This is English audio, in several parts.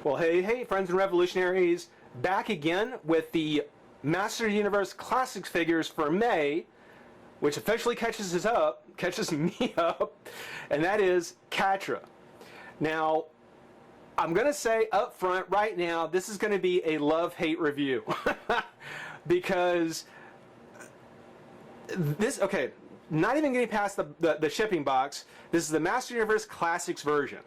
Well, hey, friends and revolutionaries, back again with the Master Universe Classics figures for May, which officially catches me up, and that is Catra. Now, I'm going to say up front right now, this is going to be a love-hate review. Because not even getting past the shipping box, this is the Master Universe Classics version.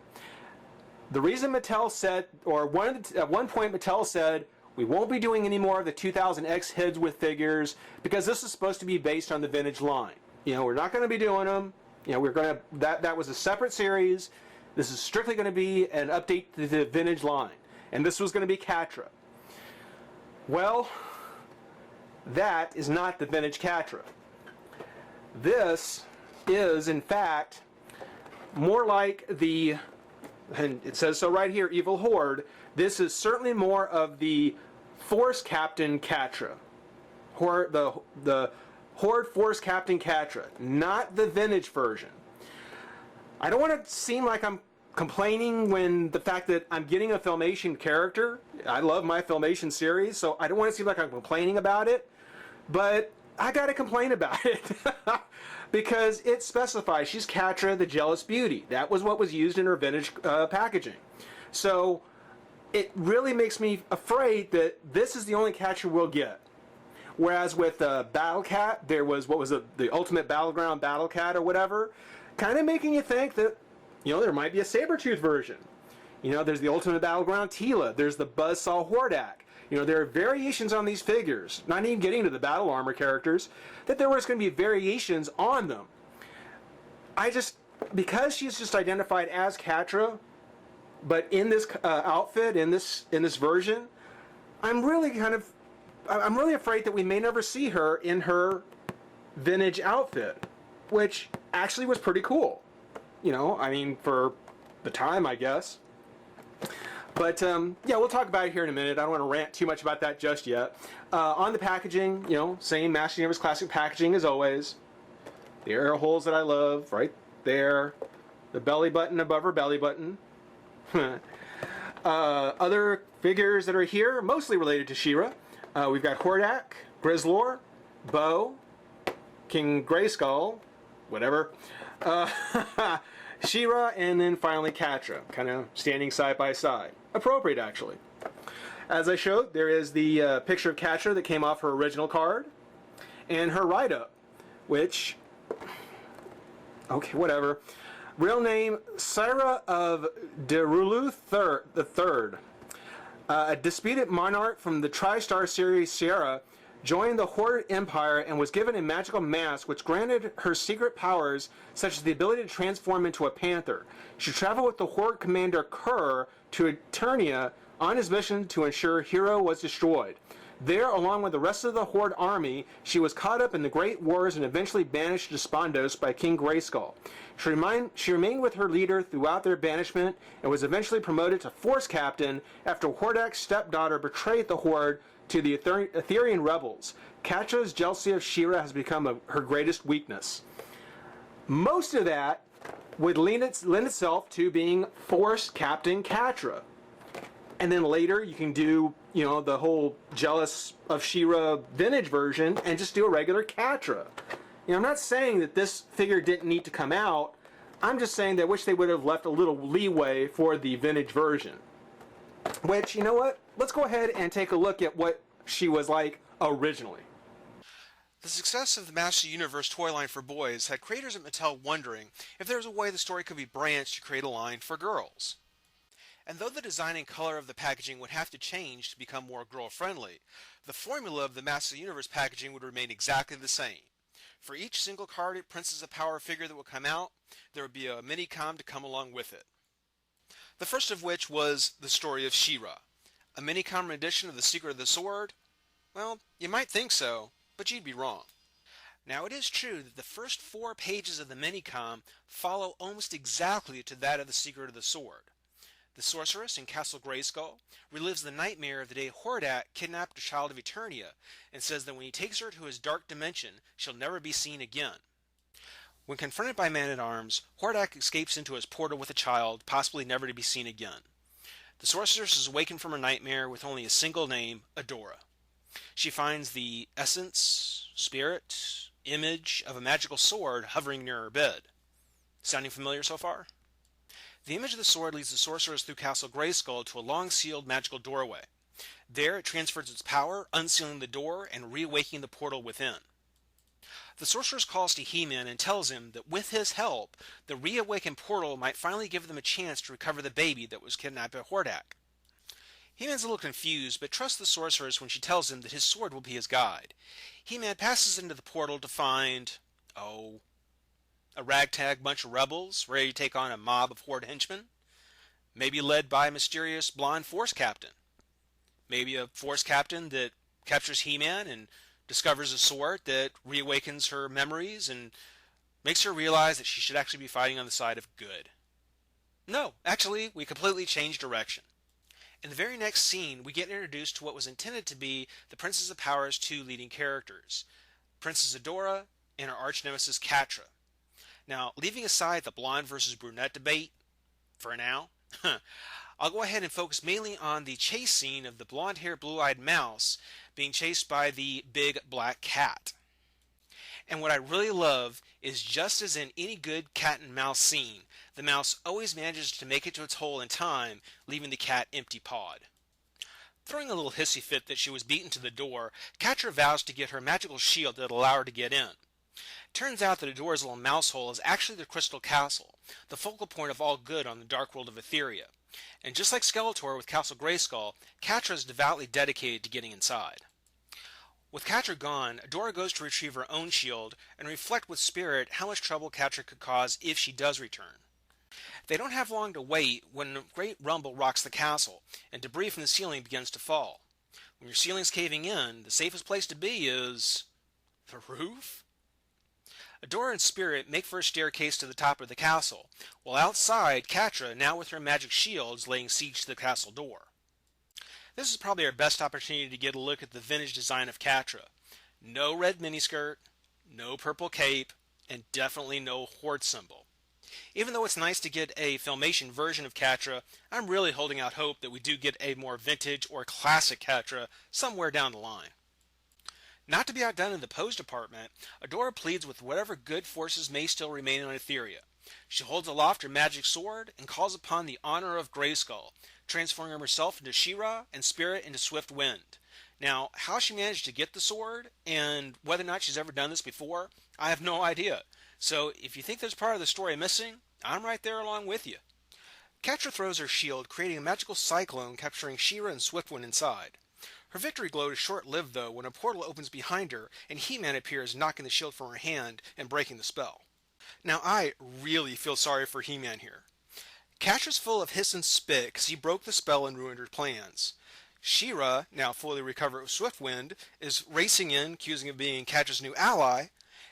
The reason Mattel said, at one point Mattel said, we won't be doing any more of the 2000X heads with figures because this is supposed to be based on the vintage line. We're not going to be doing them. That was a separate series. This is strictly going to be an update to the vintage line. And this was going to be Catra. Well, that is not the vintage Catra. This is, in fact, more like the, and it says so right here, Evil Horde. This is certainly more of the Force Captain Catra. The Horde Force Captain Catra, not the vintage version. I don't want to seem like I'm complaining when the fact that I'm getting a Filmation character. I love my Filmation series, so I don't want to seem like I'm complaining about it, but I gotta complain about it. Because it specifies she's Catra the Jealous Beauty. That was what was used in her vintage packaging. So it really makes me afraid that this is the only Catra we'll get. Whereas with Battle Cat, there was, the Ultimate Battleground Battle Cat or whatever, kind of making you think that, there might be a Sabretooth version. There's the Ultimate Battleground Tila, there's the Buzzsaw Hordak. There are variations on these figures, not even getting to the battle armor characters, that there was going to be variations on them. Because she's just identified as Catra, but in this outfit, in this version, I'm really afraid that we may never see her in her vintage outfit, which actually was pretty cool. For the time, I guess. But, yeah, we'll talk about it here in a minute. I don't want to rant too much about that just yet. On the packaging, same Master Universe Classic packaging as always. The air holes that I love, right there. The belly button above her belly button. Other figures that are here, mostly related to She-Ra. We've got Hordak, Grizzlor, Bo, King Grayskull, whatever. She-Ra, and then finally Catra, kind of standing side by side. Appropriate, actually. As I showed, there is the picture of Catra that came off her original card, and her write-up, which, okay, whatever. Real name, Syra of Derulu III. A disputed monarch from the TriStar series Sierra joined the Horde Empire and was given a magical mask which granted her secret powers such as the ability to transform into a panther. She traveled with the Horde commander Kerr to Eternia on his mission to ensure Hero was destroyed. There, along with the rest of the Horde army, she was caught up in the Great Wars and eventually banished to Spondos by King Grayskull. She remained with her leader throughout their banishment and was eventually promoted to Force Captain after Hordak's stepdaughter betrayed the Horde to the Etherian rebels. Catra's jealousy of She-Ra has become her greatest weakness. Most of that would lend itself to being Force Captain Catra. And then later you can do, the whole jealous of She-Ra vintage version and just do a regular Catra. I'm not saying that this figure didn't need to come out. I'm just saying that I wish they would have left a little leeway for the vintage version. Which, you know what? Let's go ahead and take a look at what she was like originally. The success of the Master Universe toy line for boys had creators at Mattel wondering if there was a way the story could be branched to create a line for girls. And though the design and color of the packaging would have to change to become more girl-friendly, the formula of the Master Universe packaging would remain exactly the same. For each single carded Princess of Power figure that would come out, there would be a mini-com to come along with it. The first of which was the story of She-Ra. A mini-com edition of The Secret of the Sword? Well, you might think so, but you'd be wrong. Now, it is true that the first 4 pages of the mini-com follow almost exactly to that of The Secret of the Sword. The sorceress in Castle Grayskull relives the nightmare of the day Hordak kidnapped a child of Eternia and says that when he takes her to his dark dimension, she'll never be seen again. When confronted by Man-at-Arms, Hordak escapes into his portal with a child, possibly never to be seen again. The sorceress is awakened from her nightmare with only a single name, Adora. She finds the essence, spirit, image of a magical sword hovering near her bed. Sounding familiar so far? The image of the sword leads the sorceress through Castle Grayskull to a long-sealed magical doorway. There it transfers its power, unsealing the door and reawakening the portal within. The sorceress calls to He-Man and tells him that with his help, the reawakened portal might finally give them a chance to recover the baby that was kidnapped by Hordak. He-Man's a little confused, but trusts the sorceress when she tells him that his sword will be his guide. He-Man passes into the portal to find, a ragtag bunch of rebels ready to take on a mob of Horde henchmen. Maybe led by a mysterious blonde force captain. Maybe a force captain that captures He-Man and discovers a sword that reawakens her memories and makes her realize that she should actually be fighting on the side of good. No, actually, we completely changed direction. In the very next scene, we get introduced to what was intended to be the Princess of Power's two leading characters, Princess Adora and her arch-nemesis Catra. Now, leaving aside the blonde versus brunette debate, for now, I'll go ahead and focus mainly on the chase scene of the blonde-haired, blue-eyed mouse being chased by the big black cat. And what I really love is, just as in any good cat and mouse scene, the mouse always manages to make it to its hole in time, leaving the cat empty-pawed. Throwing a little hissy fit that she was beaten to the door, Catra vows to get her magical shield that will allow her to get in. Turns out that Adora's little mouse hole is actually the Crystal Castle, the focal point of all good on the dark world of Etheria. And just like Skeletor with Castle Grayskull, Catra is devoutly dedicated to getting inside. With Catra gone, Adora goes to retrieve her own shield and reflect with Spirit how much trouble Catra could cause if she does return. They don't have long to wait when a great rumble rocks the castle, and debris from the ceiling begins to fall. When your ceiling's caving in, the safest place to be is the roof? Adora and Spirit make for a staircase to the top of the castle, while outside, Catra, now with her magic shields, laying siege to the castle door. This is probably our best opportunity to get a look at the vintage design of Catra. No red miniskirt, no purple cape, and definitely no Horde symbol. Even though it's nice to get a Filmation version of Catra, I'm really holding out hope that we do get a more vintage or classic Catra somewhere down the line. Not to be outdone in the pose department, Adora pleads with whatever good forces may still remain on Etheria. She holds aloft her magic sword and calls upon the honor of Grayskull, transforming herself into She-Ra and Spirit into Swift Wind. Now, how she managed to get the sword, and whether or not she's ever done this before, I have no idea. So, if you think there's part of the story missing, I'm right there along with you. Catra throws her shield, creating a magical cyclone capturing She-Ra and Swiftwind inside. Her victory glow is short-lived, though, when a portal opens behind her and He-Man appears, knocking the shield from her hand and breaking the spell. Now, I really feel sorry for He-Man here. Catra's full of hiss and spit because he broke the spell and ruined her plans. She-Ra, now fully recovered with Swiftwind, is racing in, accusing of being Catra's new ally,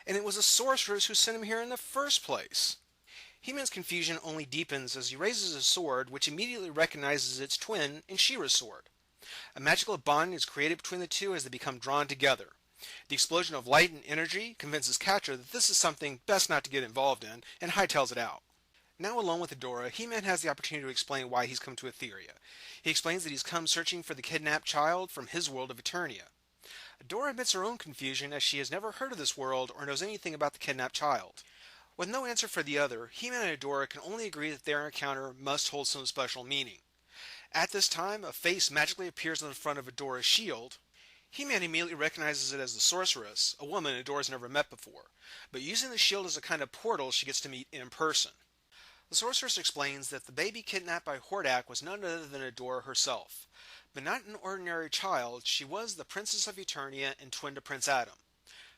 and it was a sorceress who sent him here in the first place. He-Man's confusion only deepens as he raises his sword, which immediately recognizes its twin in She-Ra's sword. A magical bond is created between the two as they become drawn together. The explosion of light and energy convinces Catra that this is something best not to get involved in, and hightails it out. Now alone with Adora, He-Man has the opportunity to explain why he's come to Etheria. He explains that he's come searching for the kidnapped child from his world of Eternia. Adora admits her own confusion as she has never heard of this world or knows anything about the kidnapped child. With no answer for the other, He-Man and Adora can only agree that their encounter must hold some special meaning. At this time, a face magically appears on the front of Adora's shield. He-Man immediately recognizes it as the sorceress, a woman Adora's never met before, but using the shield as a kind of portal she gets to meet in person. The sorceress explains that the baby kidnapped by Hordak was none other than Adora herself. But not an ordinary child, she was the Princess of Eternia and twin to Prince Adam.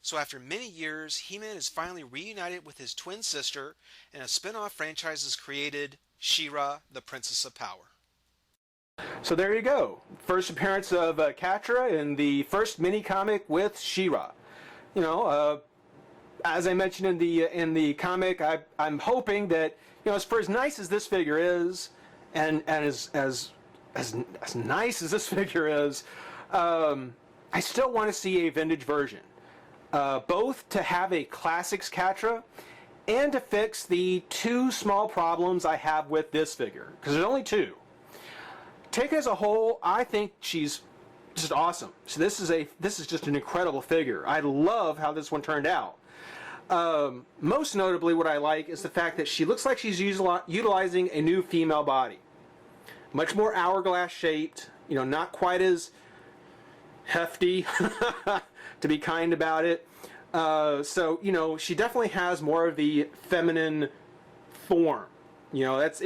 So after many years, He-Man is finally reunited with his twin sister, and a spin-off franchise is created, She-Ra, the Princess of Power. So there you go. First appearance of Catra in the first mini-comic with She-Ra. You know, as I mentioned in the comic, I'm hoping that, you know, for as nice as this figure is, and as nice as this figure is, I still want to see a vintage version. Both to have a classics Catra and to fix the two small problems I have with this figure, because there's only two. taken as a whole, I think she's just awesome. So this is just an incredible figure. I love how this one turned out. Most notably, what I like is the fact that she looks like she's utilizing a new female body. Much more hourglass shaped, not quite as hefty, to be kind about it. So, she definitely has more of the feminine form. This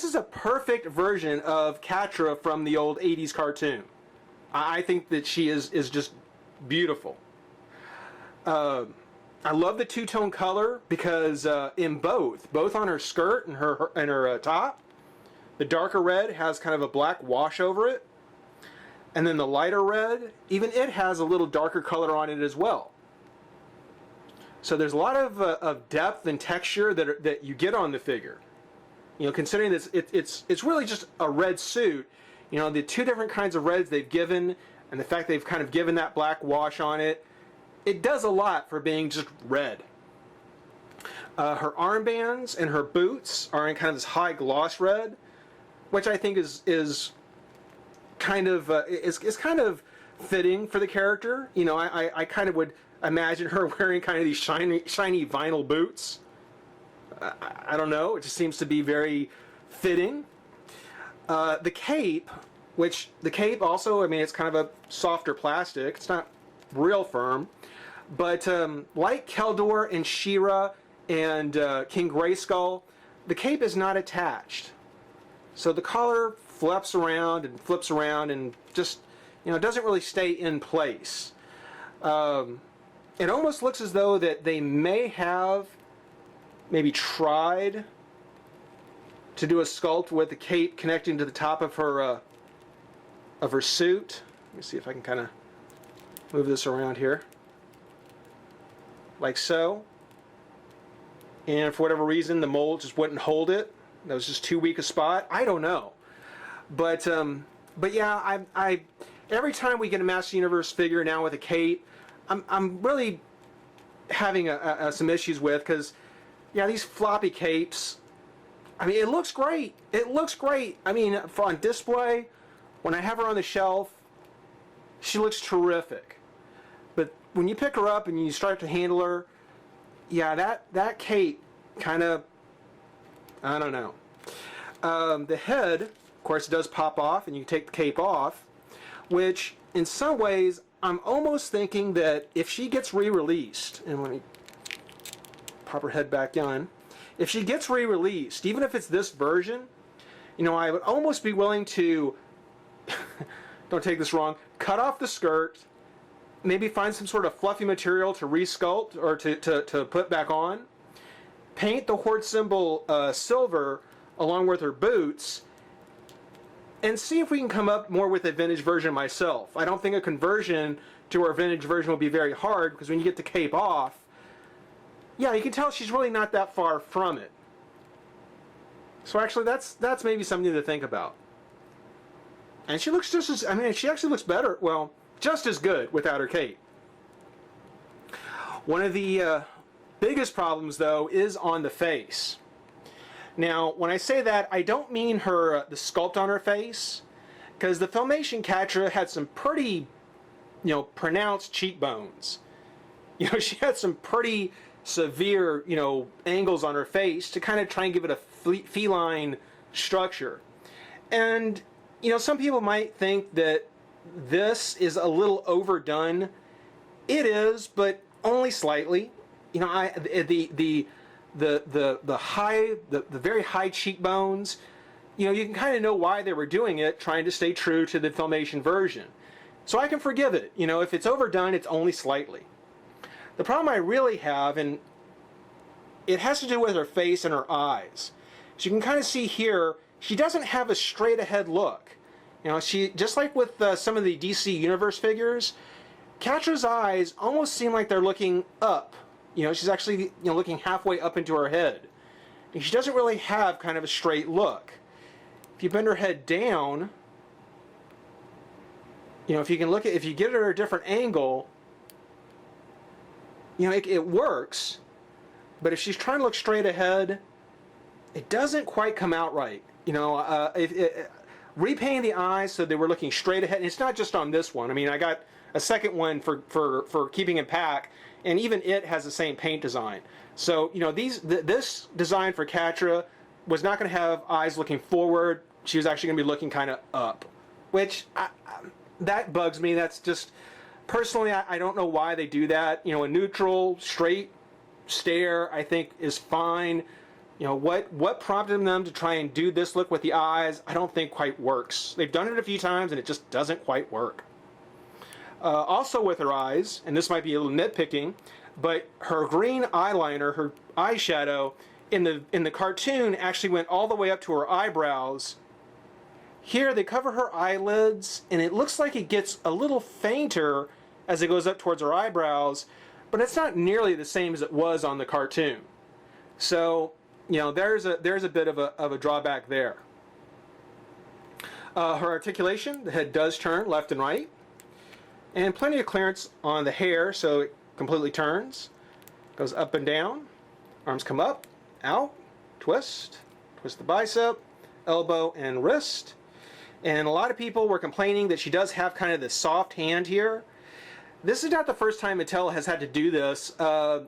is a perfect version of Catra from the old 80s cartoon. I think that she is just beautiful. I love the two-tone color because in both on her skirt and her top, the darker red has kind of a black wash over it, and then the lighter red, even it has a little darker color on it as well. So there's a lot of depth and texture that you get on the figure. Considering this, it's really just a red suit. The two different kinds of reds they've given, and the fact they've kind of given that black wash on it, it does a lot for being just red. Her armbands and her boots are in kind of this high gloss red, which I think is kind of fitting for the character. I kind of would imagine her wearing kind of these shiny vinyl boots. I don't know. It just seems to be very fitting. The cape, also, it's kind of a softer plastic. It's not real firm. But like Keldor and She-Ra and King Grayskull, the cape is not attached. So the collar flips around and just, doesn't really stay in place. It almost looks as though that they may have maybe tried to do a sculpt with the cape connecting to the top of her suit. Let me see if I can kind of move this around here. Like so. And for whatever reason, the mold just wouldn't hold it. That was just too weak a spot. I don't know. But yeah, I every time we get a Master Universe figure now with a cape, I'm really having some issues with, because yeah, these floppy capes, it looks great. It looks great. For on display, when I have her on the shelf, she looks terrific. But when you pick her up and you start to handle her, yeah, that cape kind of, I don't know. The head, of course, does pop off, and you take the cape off, which in some ways I'm almost thinking that if she gets re-released, and let me pop her head back on, if she gets re-released, even if it's this version, I would almost be willing to, don't take this wrong, cut off the skirt, maybe find some sort of fluffy material to re-sculpt or to put back on, paint the Horde symbol silver along with her boots, and see if we can come up more with a vintage version myself. I don't think a conversion to our vintage version will be very hard, because when you get the cape off, yeah, you can tell she's really not that far from it. So actually, that's maybe something to think about. And she looks just as, she actually looks better, well, just as good without her cape. One of the biggest problems, though, is on the face. Now, when I say that, I don't mean the sculpt on her face, because the Filmation Catra had some pretty, pronounced cheekbones. She had some pretty severe, angles on her face to kind of try and give it a feline structure. And, some people might think that this is a little overdone. It is, but only slightly. The very high cheekbones, you can kind of know why they were doing it, trying to stay true to the Filmation version. So I can forgive it. If it's overdone, it's only slightly. The problem I really have, and it has to do with her face and her eyes. So you can kind of see here, she doesn't have a straight ahead look. She, just like with some of the DC Universe figures, Catra's eyes almost seem like they're looking up. She's actually looking halfway up into her head. And she doesn't really have kind of a straight look. If you bend her head down, if you get her at a different angle, it works. But if she's trying to look straight ahead, it doesn't quite come out right. You know, repainting the eyes so they were looking straight ahead. And it's not just on this one. I mean, I got a second one for keeping in pack, and even it has the same paint design. So, you know, this design for Catra was not going to have eyes looking forward. She was actually going to be looking kind of up, which that bugs me. That's just, personally, I don't know why they do that. You know, a neutral, straight stare, I think, is fine. You know, what prompted them to try and do this look with the eyes, I don't think quite works. They've done it a few times and it just doesn't quite work. Also with her eyes, and this might be a little nitpicking, but her green eyeliner, her eyeshadow, in the cartoon actually went all the way up to her eyebrows. Here they cover her eyelids, and it looks like it gets a little fainter as it goes up towards her eyebrows, but it's not nearly the same as it was on the cartoon. So, you know, there's a bit of a drawback there. Her articulation, the head does turn left and right, and plenty of clearance on the hair, so it completely turns, goes up and down, arms come up, out, twist the bicep, elbow and wrist. And a lot of people were complaining that she does have kind of this soft hand here. This is not the first time Mattel has had to do this.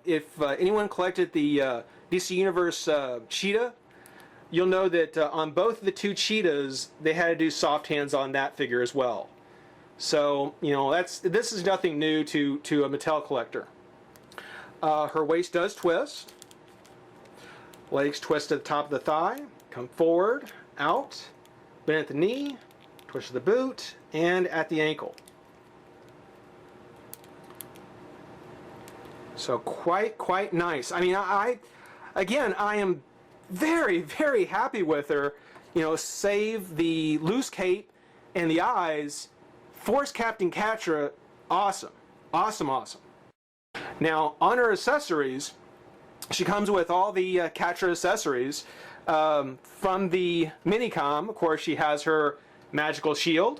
If anyone collected the DC Universe cheetah, you'll know that on both of the two cheetahs, they had to do soft hands on that figure as well. So, you know, this is nothing new to a Mattel collector. Her waist does twist. Legs twist at the top of the thigh, come forward, out, bend at the knee, twist of the boot, and at the ankle. So quite nice. I mean, I am very, very happy with her. You know, save the loose cape and the eyes. Force Captain Catra, awesome. Awesome, awesome. Now, on her accessories, she comes with all the Catra accessories. From the Minicom, of course, she has her magical shield,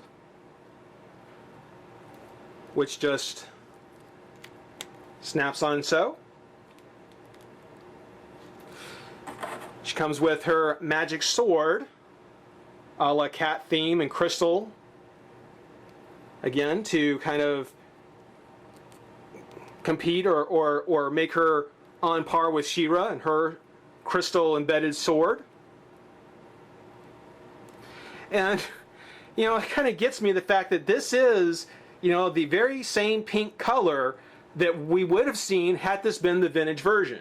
which just snaps on so. She comes with her magic sword, a la cat theme and crystal, again, to kind of compete or make her on par with She-Ra and her crystal embedded sword. And, you know, it kind of gets me the fact that this is, you know, the very same pink color that we would have seen had this been the vintage version.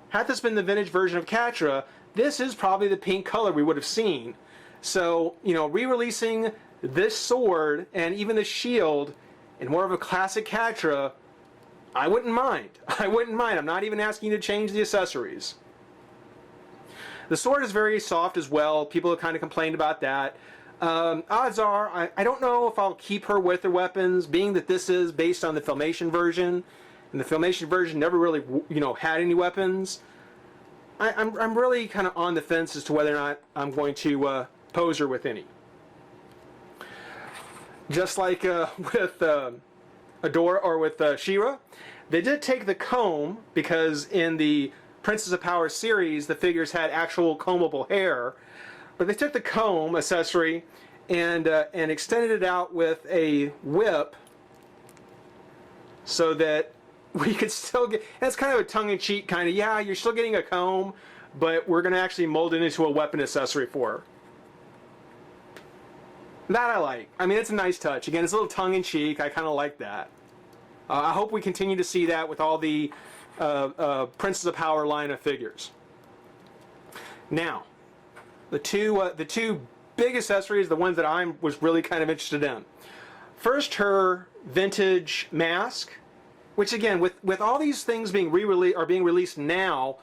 Had this been the vintage version of Catra, this is probably the pink color we would have seen. So, you know, re-releasing this sword and even the shield in more of a classic Catra, I wouldn't mind. I wouldn't mind. I'm not even asking you to change the accessories. The sword is very soft as well. People have kind of complained about that. Odds are, I don't know if I'll keep her with her weapons, being that this is based on the Filmation version, and the Filmation version never really, you know, had any weapons. I'm really kind of on the fence as to whether or not I'm going to pose her with any. Just like with Adora or with She-Ra, they did take the comb, because in the Princess of Power series the figures had actual combable hair, but they took the comb accessory and extended it out with a whip so that we could still get, and it's kind of a tongue-in-cheek kind of, yeah, you're still getting a comb, but we're going to actually mold it into a weapon accessory for her. That I like. I mean, it's a nice touch. Again, it's a little tongue-in-cheek. I kind of like that. I hope we continue to see that with all the Princess of Power line of figures. Now, the two big accessories, the ones that I was really kind of interested in. First, her vintage mask, which again, with all these things being released now,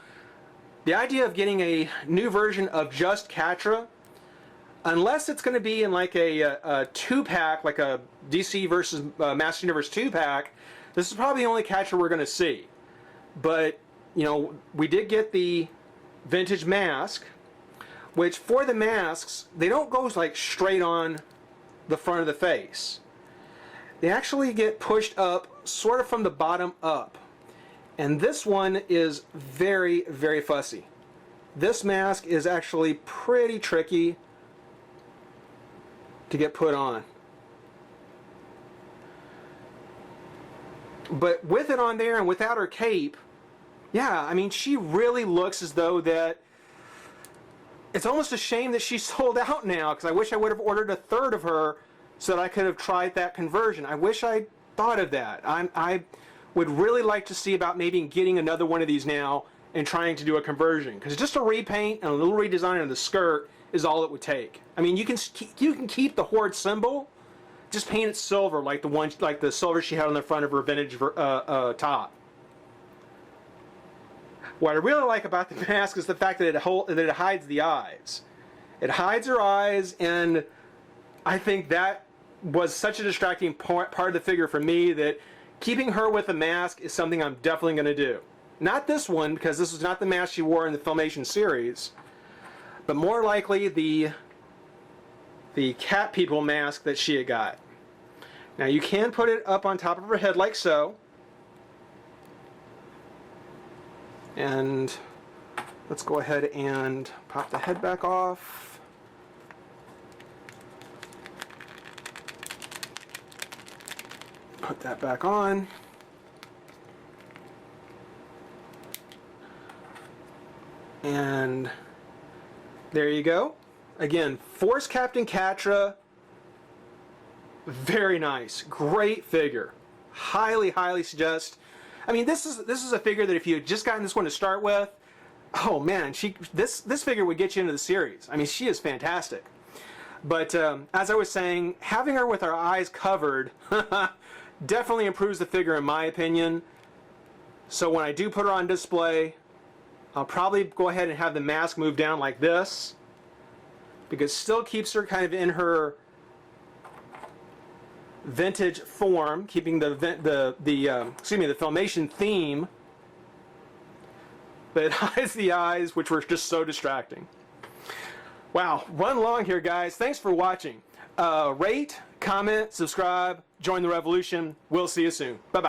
the idea of getting a new version of just Catra, unless it's going to be in like a two-pack, like a DC versus Master Universe two-pack, this is probably the only Catra we're going to see. But, you know, we did get the vintage mask, which for the masks, they don't go like straight on the front of the face. They actually get pushed up sort of from the bottom up. And this one is very, very fussy. this mask is actually pretty tricky to get put on. But with it on there and without her cape, yeah, I mean, she really looks as though that it's almost a shame that she's sold out now, because I wish I would have ordered a third of her so that I could have tried that conversion. I wish I thought of that. I would really like to see about maybe getting another one of these now and trying to do a conversion, because just a repaint and a little redesign of the skirt is all it would take. I mean, you can keep the Horde symbol, just paint it silver like the silver she had on the front of her vintage top. What I really like about the mask is the fact that it hides the eyes. It hides her eyes, and I think that was such a distracting part of the figure for me that keeping her with a mask is something I'm definitely going to do. Not this one, because this was not the mask she wore in the Filmation series, but more likely the cat people mask that she had got. Now you can put it up on top of her head like so. And let's go ahead and pop the head back off. Put that back on. And there you go. Again, Force Captain Catra. Very nice. Great figure. Highly, highly suggest. I mean, this is a figure that if you had just gotten this one to start with, oh man, this figure would get you into the series. I mean, she is fantastic. But as I was saying, having her with her eyes covered definitely improves the figure in my opinion. So when I do put her on display, I'll probably go ahead and have the mask move down like this, because it still keeps her kind of in her vintage form, keeping the Filmation theme, but it hides the eyes, which were just so distracting. Wow, run long here, guys. Thanks for watching. Rate, comment, subscribe, join the revolution. We'll see you soon. Bye-bye.